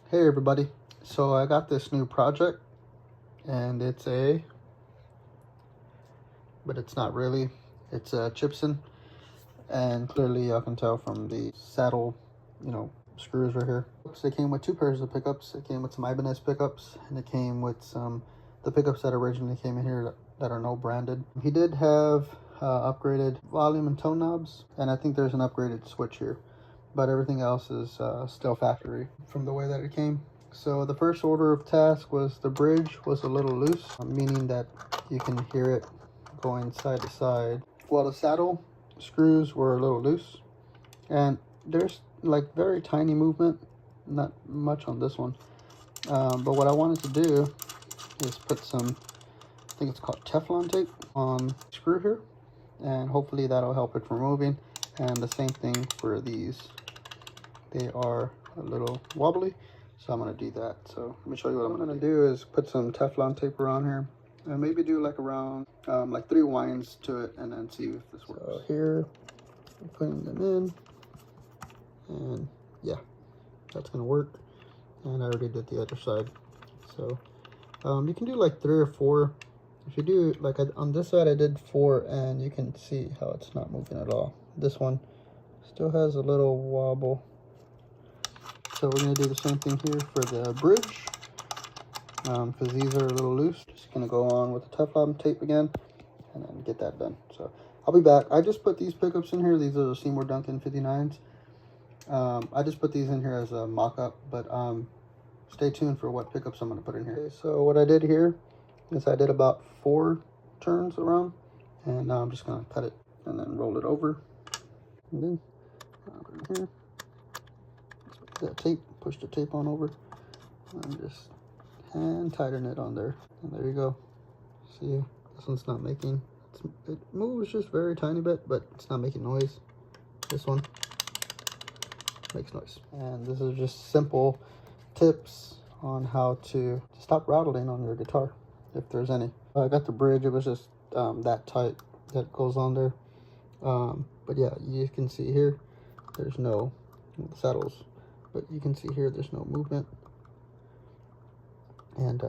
Hey everybody, so I got this new project and it's but it's not really, it's a Gibson, and clearly y'all can tell from the saddle, screws right here. So it came with two pairs of pickups. It came with some Ibanez pickups, and it came with the pickups that originally came in here that are no branded. He did have upgraded volume and tone knobs, and I think there's an upgraded switch here, but everything else is still factory from the way that it came. So the first order of task was the bridge was a little loose, meaning that you can hear it going side to side, while the saddle screws were a little loose, and there's like very tiny movement, not much on this one. But what I wanted to do is put some, I think it's called Teflon tape on the screw here, and hopefully that'll help it from moving. And the same thing for these, they are a little wobbly, so I'm going to do that. So let me show you what I'm going to do is put some Teflon tape around here and maybe do like around like 3 winds to it, and then see if this works. So here I'm putting them in, and yeah, that's going to work. And I already did the other side. So you can do like 3 or 4. If you do like on this side I did 4, and you can see how it's not moving at all. This one still has a little wobble. So we're going to do the same thing here for the bridge, because these are a little loose. Just going to go on with the Teflon tape again and then get that done. So I'll be back. I just put these pickups in here. These are the Seymour Duncan 59s. I just put these in here as a mock-up, but stay tuned for what pickups I'm going to put in here. Okay, so what I did here is I did about 4 turns around, and now I'm just going to cut it and then roll it over. And then go in here, that tape, push the tape on over, and just hand tighten it on there. And there you go. See, this one's not making, it moves just very tiny bit, but it's not making noise. This one makes noise. And this is just simple tips on how to stop rattling on your guitar, if there's any. I got the bridge, it was just that tight that goes on there. But yeah, you can see here there's no saddles, but you can see here there's no movement, and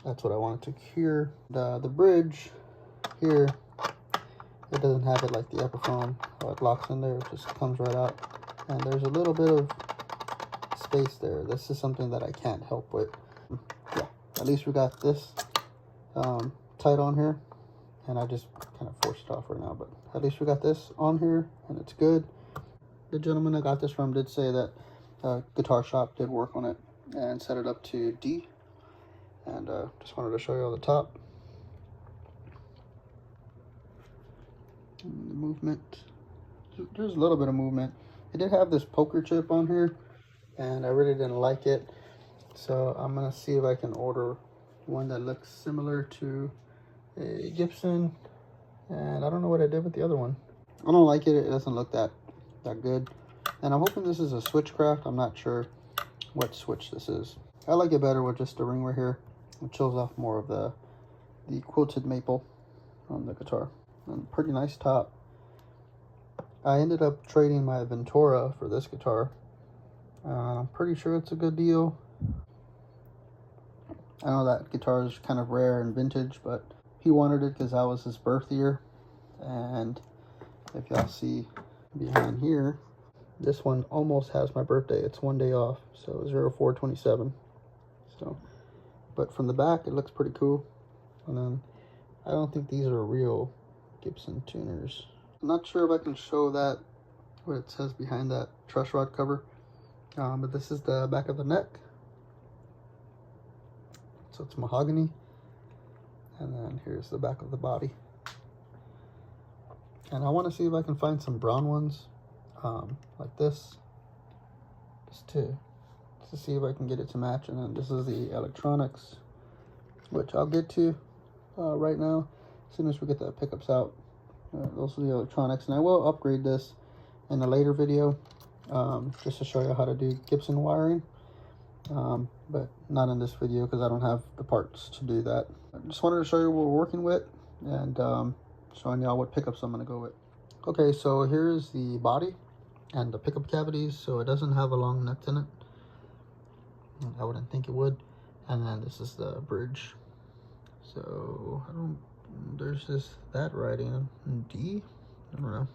that's what I wanted to hear. The bridge here, it doesn't have it like the Epiphone, how it locks in there, it just comes right out, and there's a little bit of space there. This is something that I can't help with. Yeah, at least we got this tight on here, and I just kind of forced it off right now, but at least we got this on here and it's good. The gentleman I got this from did say that Guitar Shop did work on it and set it up to D, and just wanted to show you all the top and the movement. There's a little bit of movement. It did have this poker chip on here, and I really didn't like it, so I'm gonna see if I can order one that looks similar to a Gibson. And I don't know what I did with the other one. I don't like it. It doesn't look that good, and I'm hoping this is a Switchcraft. I'm not sure what switch this is. I like it better with just the ring right here. It shows off more of the quilted maple on the guitar. And pretty nice top. I ended up trading my Ventura for this guitar. I'm pretty sure it's a good deal. I know that guitar is kind of rare and vintage, but he wanted it because that was his birth year. And if y'all see behind here, this one almost has my birthday. It's 1 day off, so 04/27. So, but from the back it looks pretty cool. And then I don't think these are real Gibson tuners. I'm not sure if I can show that, what it says behind that truss rod cover, but this is the back of the neck. So it's mahogany, and then here's the back of the body. And I want to see if I can find some brown ones like this, just to see if I can get it to match. And then this is the electronics, which I'll get to right now as soon as we get the pickups out. Those are the electronics, and I will upgrade this in a later video, just to show you how to do Gibson wiring, but not in this video because I don't have the parts to do that. I just wanted to show you what we're working with, and showing y'all what pickups I'm going to go with. Okay, so here's the body and the pickup cavities. So it doesn't have a long neck in it. I wouldn't think it would. And then this is the bridge. So I don't, there's just that writing D. I don't know.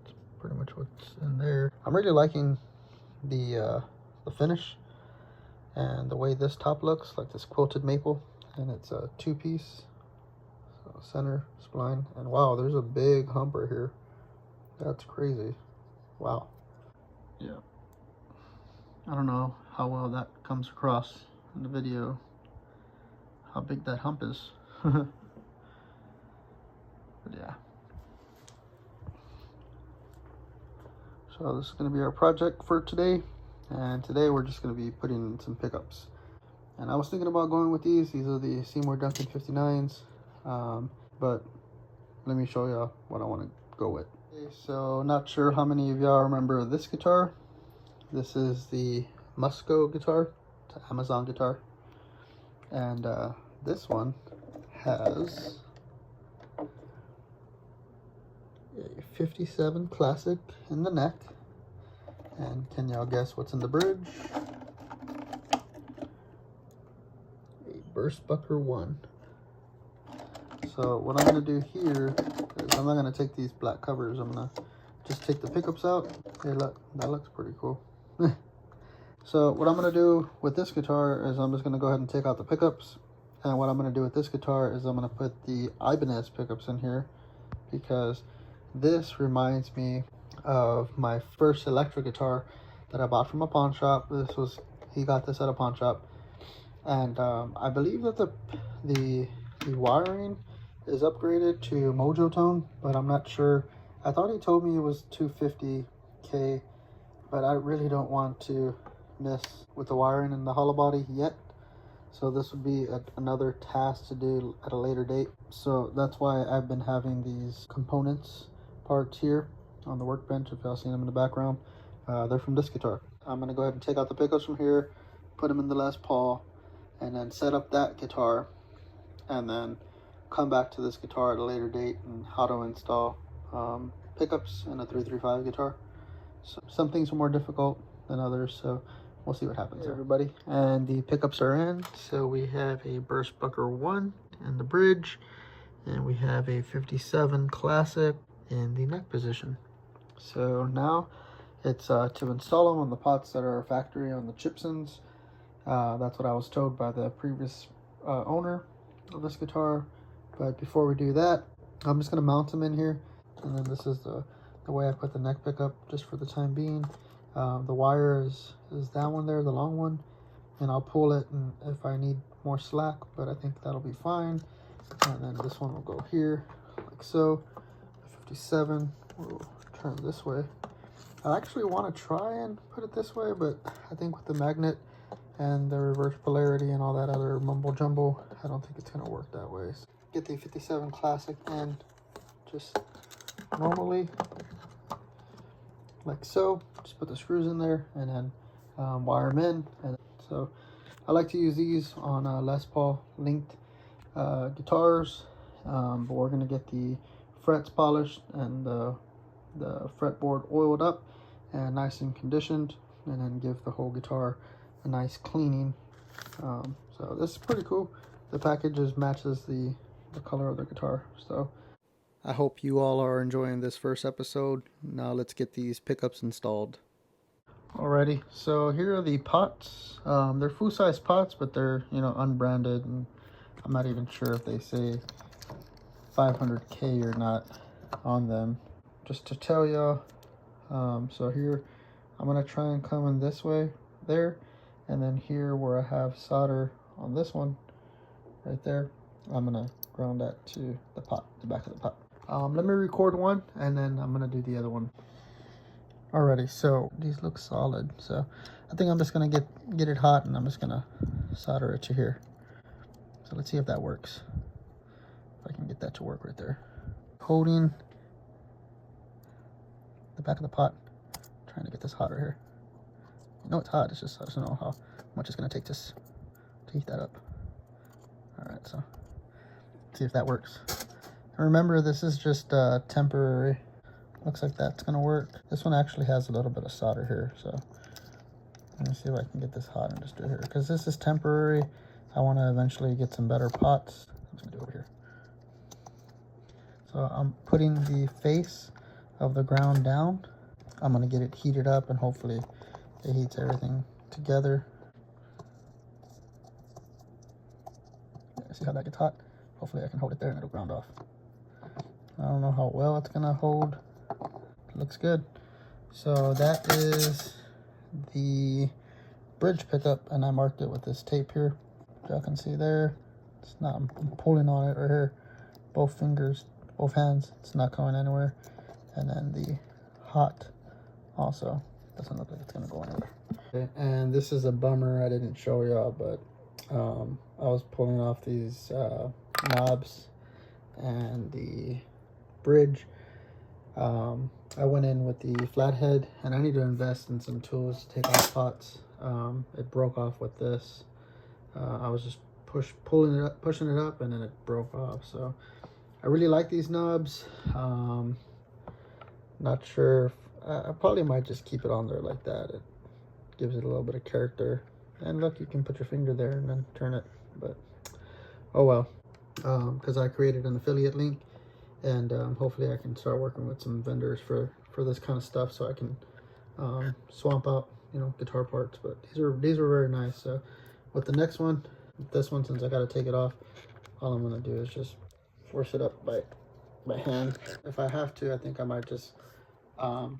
It's pretty much what's in there. I'm really liking the finish and the way this top looks, like this quilted maple, and it's a 2-piece, so center spline. And wow, there's a big humper here. That's crazy. Wow. Yeah. I don't know how well that comes across in the video, how big that hump is. But yeah. So this is going to be our project for today. And today we're just going to be putting in some pickups. And I was thinking about going with these. These are the Seymour Duncan 59s. But let me show you what I want to go with. Okay, so not sure how many of y'all remember this guitar. This is the Musco guitar. It's an Amazon guitar. And this one has a 57 Classic in the neck. And can y'all guess what's in the bridge? A Burstbucker 1. So what I'm going to do here is I'm not going to take these black covers. I'm going to just take the pickups out. Hey, look, that looks pretty cool. So what I'm going to do with this guitar is I'm just going to go ahead and take out the pickups. And what I'm going to do with this guitar is I'm going to put the Ibanez pickups in here, because this reminds me of my first electric guitar that I bought from a pawn shop. He got this at a pawn shop, and I believe that the wiring is upgraded to Mojo Tone, but I'm not sure. I thought he told me it was 250K, but I really don't want to mess with the wiring in the hollow body yet. So this would be another task to do at a later date. So that's why I've been having these components parts here on the workbench. If y'all seen them in the background, they're from this guitar. I'm going to go ahead and take out the pickups from here, put them in the Les Paul, and then set up that guitar, and then come back to this guitar at a later date and how to install pickups in a 335 guitar. So some things are more difficult than others, so we'll see what happens. Hey everybody, and the pickups are in. So we have a Burstbucker 1 in the bridge, and we have a 57 Classic in the neck position. So now it's to install them on the pots that are factory on the Cibsons. That's what I was told by the previous owner of this guitar. But before we do that, I'm just going to mount them in here. And then this is the way I put the neck pickup just for the time being. The wire is that one there, the long one. And I'll pull it and if I need more slack, but I think that'll be fine. And then this one will go here, like so. 57 will turn this way. I actually want to try and put it this way, but I think with the magnet and the reverse polarity and all that other mumbo jumbo, I don't think it's going to work that way. So get the 57 Classic in just normally, like so. Just put the screws in there and then wire them in. And so I like to use these on Les Paul linked guitars, but we're going to get the frets polished and the fretboard oiled up and nice and conditioned, and then give the whole guitar a nice cleaning. So this is pretty cool. The package matches the color of the guitar. So I hope you all are enjoying this first episode. Now let's get these pickups installed. Alrighty, so here are the pots. They're full-size pots, but they're, you know, unbranded, and I'm not even sure if they say 500K or not on them. Just to tell y'all, so here I'm gonna try and come in this way there, and then here where I have solder on this one right there, I'm gonna ground that to the pot, the back of the pot. Let me record one and then I'm gonna do the other one. Alrighty, so these look solid, so I think I'm just gonna get it hot and I'm just gonna solder it to here. So let's see if that works. If I can get that to work right there. Holding the back of the pot, trying to get this hot right here. You know it's hot, it's just I just don't know how much it's gonna take to heat that up. Alright, so let's see if that works. And remember, this is just temporary. Looks like that's gonna work. This one actually has a little bit of solder here, so Let me see if I can get this hot and just do it here, because this is temporary. I want to eventually get some better pots. I'm just gonna do it over here. So I'm putting the face of the ground down. I'm gonna get it heated up, and hopefully it heats everything together. Yeah, see how that gets hot? Hopefully I can hold it there and it'll ground off. I don't know how well it's gonna hold. It looks good. So that is the bridge pickup, and I marked it with this tape here. Y'all can see there. It's not, I'm pulling on it right here. Both fingers, both hands. It's not going anywhere. And then the hot also doesn't look like it's gonna go anywhere. Okay, and this is a bummer I didn't show y'all, but I was pulling off these knobs and the bridge. I went in with the flathead, and I need to invest in some tools to take off pots. It broke off with this. I was just pushing it up, and then it broke off. So I really like these knobs. Not sure if, I probably might just keep it on there like that. It gives it a little bit of character. And look, you can put your finger there and then turn it. But oh well, because I created an affiliate link, and hopefully I can start working with some vendors for this kind of stuff, so I can swamp out, you know, guitar parts. But these are very nice. So with the next one, this one, since I got to take it off, all I'm gonna do is just force it up by hand. If I have to, I think I might just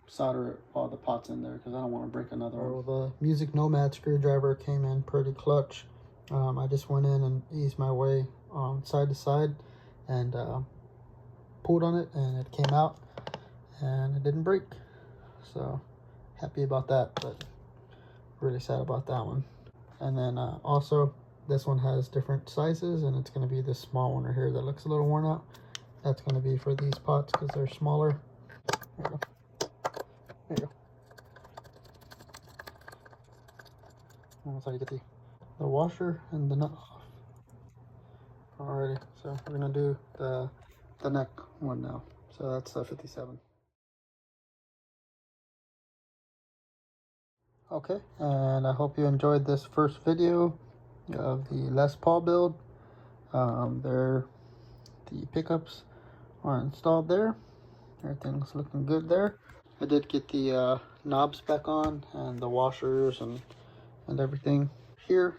solder all the pots in there, because I don't want to break another one. The Music Nomad screwdriver came in pretty clutch. I just went in and eased my way side to side, and pulled on it, and it came out, and it didn't break. So happy about that, but really sad about that one. And then also, this one has different sizes, and it's going to be this small one right here that looks a little worn out. That's going to be for these pots because they're smaller. There you go. There you go. And that's how you get the washer and the nut off. Alrighty, so we're going to do the neck one now. So that's 57. Okay, and I hope you enjoyed this first video of the Les Paul build. The pickups are installed there. Everything's looking good there. I did get the knobs back on, and the washers and everything here,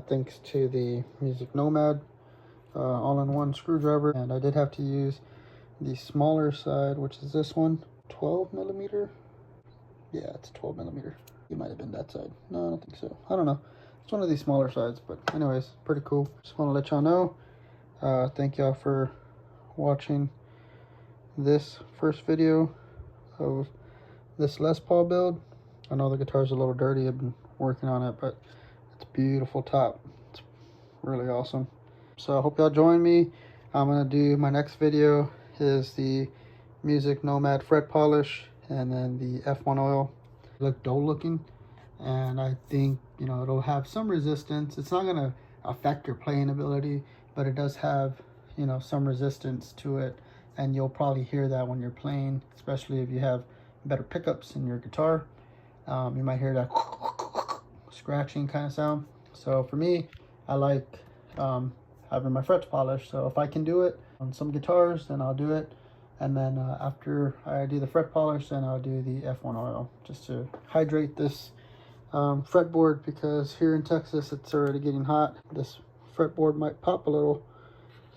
thanks to the Music Nomad all-in-one screwdriver. And I did have to use the smaller side, which is this one, 12 millimeter. Yeah, it's 12 millimeter. It might have been that side. No, I don't think so. I don't know. It's one of these smaller sides, but anyways, pretty cool. Just want to let y'all know. Thank y'all for watching this first video of this Les Paul build. I know the guitar's a little dirty. I've been working on it, but it's a beautiful top. It's really awesome. So I hope y'all join me. I'm gonna do my next video is the Music Nomad fret polish, and then the F1 oil. Look dull looking, and I think, you know, it'll have some resistance. It's not gonna affect your playing ability, but it does have, you know, some resistance to it, and you'll probably hear that when you're playing, especially if you have better pickups in your guitar. You might hear that scratching kind of sound. So for me, I like having my frets polished. So if I can do it on some guitars, then I'll do it. And then after I do the fret polish, then I'll do the F1 oil, just to hydrate this fretboard, because here in Texas it's already getting hot. This fretboard might pop a little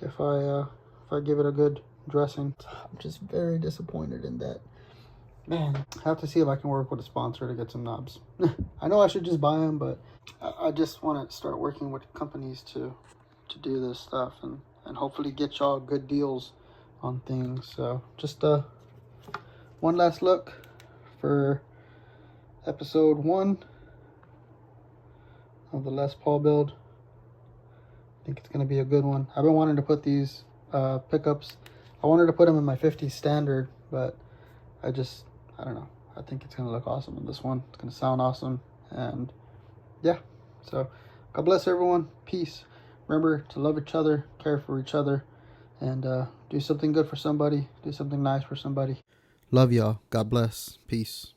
if I give it a good dressing. I'm just very disappointed in that. Man, I have to see if I can work with a sponsor to get some knobs. I know I should just buy them, but I just want to start working with companies to do this stuff, and hopefully get y'all good deals on things. So just one last look for episode 1 of the Les Paul build. I think it's going to be a good one. I've been wanting to put these pickups, I wanted to put them in my 50 standard, but I don't know. I think it's going to look awesome in this one. It's going to sound awesome. And yeah, so God bless everyone. Peace. Remember to love each other, care for each other, and do something good for somebody. Do something nice for somebody. Love y'all. God bless. Peace.